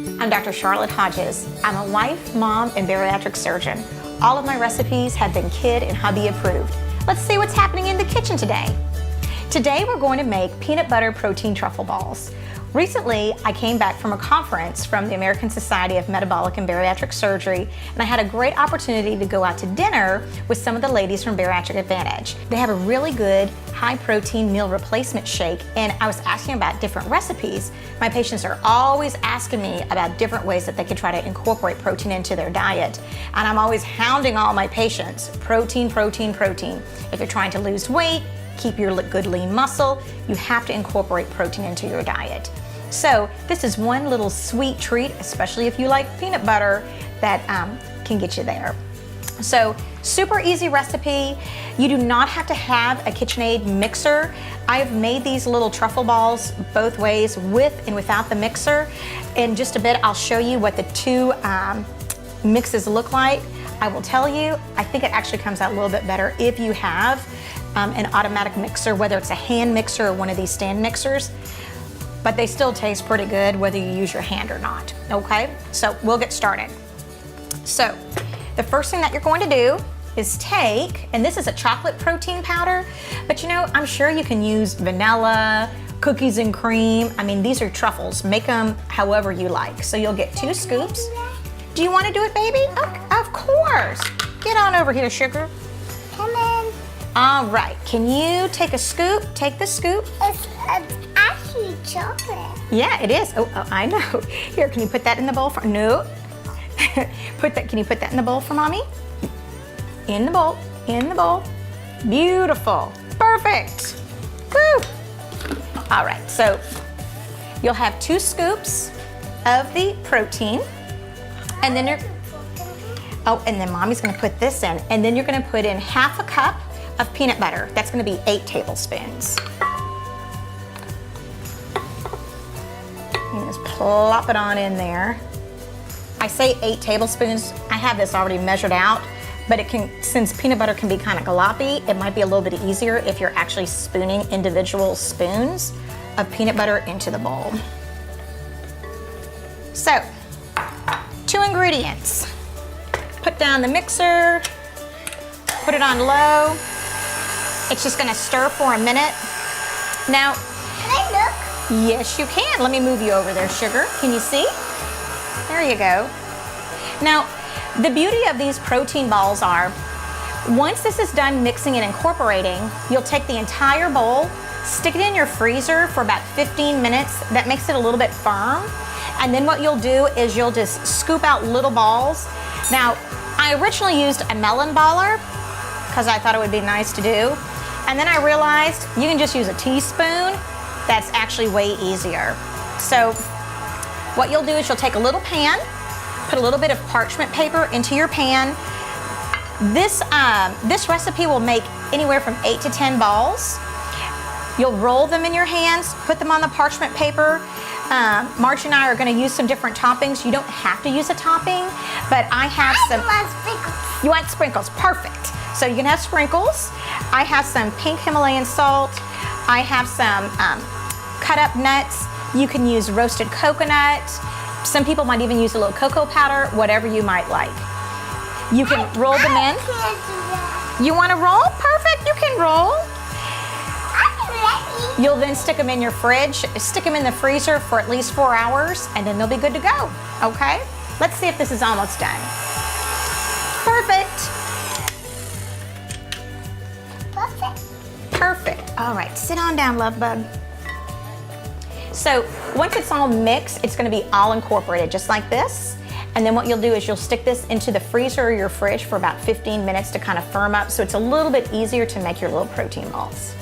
I'm Dr. Charlotte Hodges. I'm a wife, mom, and bariatric surgeon. All of my recipes have been kid and hubby approved. Let's see what's happening in the kitchen today. Today we're going to make peanut butter protein truffle balls. Recently, I came back from a conference from the American Society of Metabolic and Bariatric Surgery, and I had a great opportunity to go out to dinner with some of the ladies from Bariatric Advantage. They have a really good high-protein meal replacement shake, and I was asking about different recipes. My patients are always asking me about different ways that they could try to incorporate protein into their diet, and I'm always hounding all my patients, protein, protein, protein. If you're trying to lose weight, keep your good lean muscle, you have to incorporate protein into your diet. So this is one little sweet treat, especially if you like peanut butter, that can get you there. So super easy recipe. You do not have to have a KitchenAid mixer. I've made these little truffle balls both ways, with and without the mixer. In just a bit, I'll show you what the two mixes look like. I will tell you, I think it actually comes out a little bit better if you have an automatic mixer, whether it's a hand mixer or one of these stand mixers. But they still taste pretty good whether you use your hand or not, okay? So we'll get started. So the first thing that you're going to do is take, and this is a chocolate protein powder, but you know, I'm sure you can use vanilla, cookies and cream. I mean, these are truffles. Make them however you like. So you'll get 2 scoops. Do you want to do it, baby? Oh, of course. Get on over here, sugar. Come in. All right, can you take a scoop? Take the scoop. It's actually chocolate. Yeah, it is. Oh, I know. Here, can you put that in the bowl for, no. Can you put that in the bowl for mommy? In the bowl, in the bowl. Beautiful, perfect. Woo. All right, so you'll have 2 scoops of the protein, and then and then mommy's gonna put this in, and then you're gonna put in half a cup of peanut butter. That's gonna be 8 tablespoons. You just plop it on in there. I say 8 tablespoons. I have this already measured out, but it can, since peanut butter can be kind of gloppy, it might be a little bit easier if you're actually spooning individual spoons of peanut butter into the bowl. So, 2 ingredients. Put down the mixer, put it on low. It's just gonna stir for a minute. Now, Can I look? yes, you can. Let me move you over there, sugar. Can you see? There you go. Now, the beauty of these protein balls are, once this is done mixing and incorporating, you'll take the entire bowl, stick it in your freezer for about 15 minutes. That makes it a little bit firm. And then what you'll do is you'll just scoop out little balls. Now, I originally used a melon baller because I thought it would be nice to do. And then I realized you can just use a teaspoon. That's actually way easier. So what you'll do is you'll take a little pan, put a little bit of parchment paper into your pan. This recipe will make anywhere from 8 to 10 balls. You'll roll them in your hands, put them on the parchment paper. Marge and I are gonna use some different toppings. You don't have to use a topping, but I have some. I want sprinkles. You want sprinkles, perfect. So you can have sprinkles. I have some pink Himalayan salt. I have some cut up nuts. You can use roasted coconut. Some people might even use a little cocoa powder, whatever you might like. You can roll them in. I can't do that. You wanna roll? Perfect, you can roll. I'm ready. You'll then stick them in your fridge, stick them in the freezer for at least 4 hours, and then they'll be good to go, okay? Let's see if this is almost done. Perfect. Perfect. Perfect. All right, sit on down, love bug. So once it's all mixed, it's gonna be all incorporated just like this. And then what you'll do is you'll stick this into the freezer or your fridge for about 15 minutes to kind of firm up, so it's a little bit easier to make your little protein balls.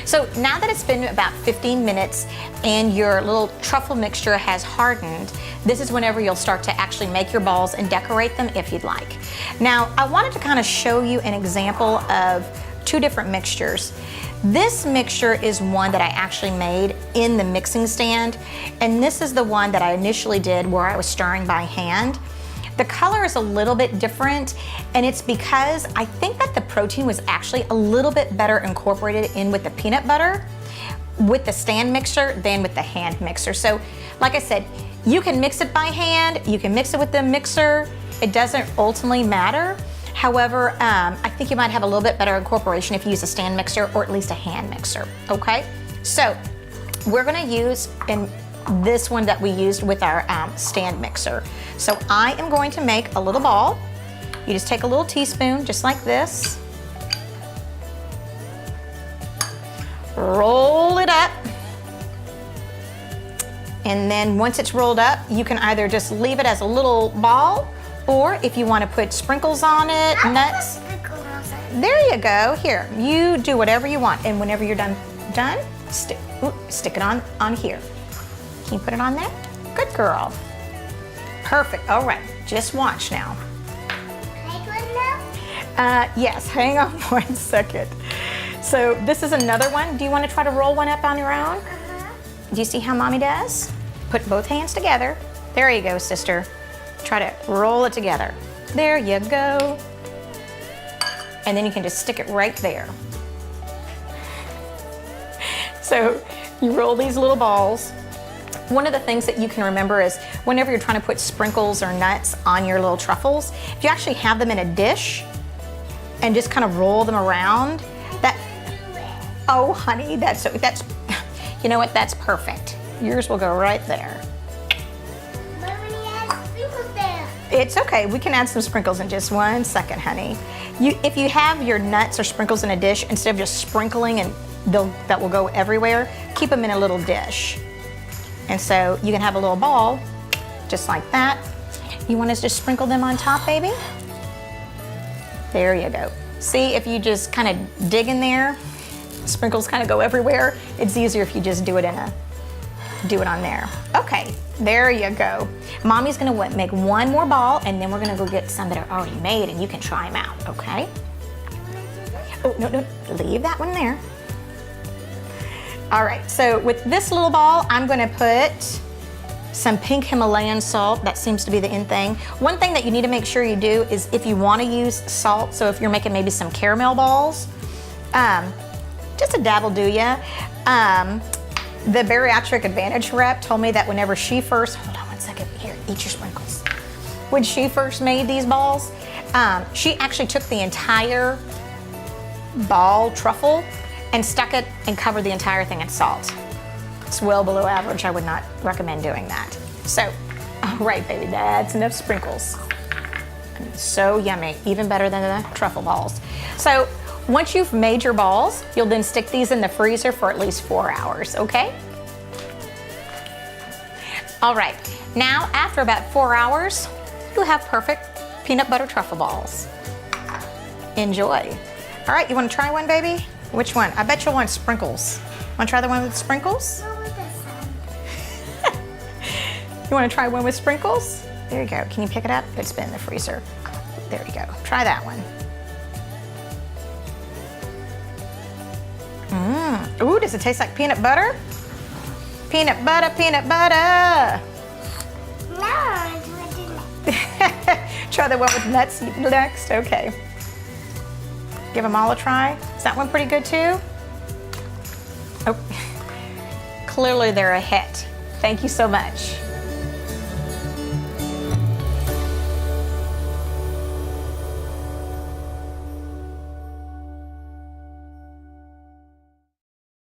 So now that it's been about 15 minutes and your little truffle mixture has hardened, this is whenever you'll start to actually make your balls and decorate them if you'd like. Now, I wanted to kind of show you an example of 2 different mixtures. This mixture is one that I actually made in the mixing stand, and this is the one that I initially did where I was stirring by hand. The color is a little bit different, and it's because I think that the protein was actually a little bit better incorporated in with the peanut butter with the stand mixer than with the hand mixer. So like I said, You can mix it by hand, you can mix it with the mixer. It doesn't ultimately matter. However, I think you might have a little bit better incorporation if you use a stand mixer or at least a hand mixer, okay? So we're gonna use in this one that we used with our stand mixer. So I am going to make a little ball. You just take a little teaspoon, just like this. Roll it up. And then once it's rolled up, you can either just leave it as a little ball, or if you want to put sprinkles on it, nuts. There you go. Here, you do whatever you want. And whenever you're done, stick it on here. Can you put it on there? Good girl. Perfect. All right, just watch now. Yes, hang on 1 second. So this is another one. Do you want to try to roll one up on your own? Do you see how mommy does? Put both hands together. There you go, sister. Try to roll it together. There you go. And then you can just stick it right there. So you roll these little balls. One of the things that you can remember is whenever you're trying to put sprinkles or nuts on your little truffles, if you actually have them in a dish and just kind of roll them around, oh honey, that's, you know what, that's perfect. Yours will go right there. It's okay, we can add some sprinkles in just 1 second, honey. If you have your nuts or sprinkles in a dish, instead of just sprinkling and that will go everywhere, keep them in a little dish. And so you can have a little ball, just like that. You want to just sprinkle them on top, baby? There you go. See, if you just kind of dig in there, sprinkles kind of go everywhere. It's easier if you just do it on there. Okay, there you go. Mommy's gonna make one more ball, and then we're gonna go get some that are already made, and you can try them out, okay? Oh, no, leave that one there. All right, so with this little ball, I'm gonna put some pink Himalayan salt. That seems to be the in thing. One thing that you need to make sure you do is if you wanna use salt, so if you're making maybe some caramel balls, just a dab will do ya. The Bariatric Advantage rep told me that whenever she first, hold on 1 second, here, eat your sprinkles. When she first made these balls, she actually took the entire ball truffle and stuck it and covered the entire thing in salt. It's well below average. I would not recommend doing that. So, all right, baby, that's enough sprinkles. So yummy, even better than the truffle balls. So, once you've made your balls, you'll then stick these in the freezer for at least 4 hours, okay? All right, now after about 4 hours, you'll have perfect peanut butter truffle balls. Enjoy. All right, you wanna try one, baby? Which one? I bet you'll want sprinkles. Wanna try the one with sprinkles? You wanna try one with sprinkles? There you go, can you pick it up? It's been in the freezer. There you go, try that one. Ooh, does it taste like peanut butter? Peanut butter, peanut butter. No, Try the one with nuts next, okay. Give them all a try. Is that one pretty good too? Oh, clearly they're a hit. Thank you so much.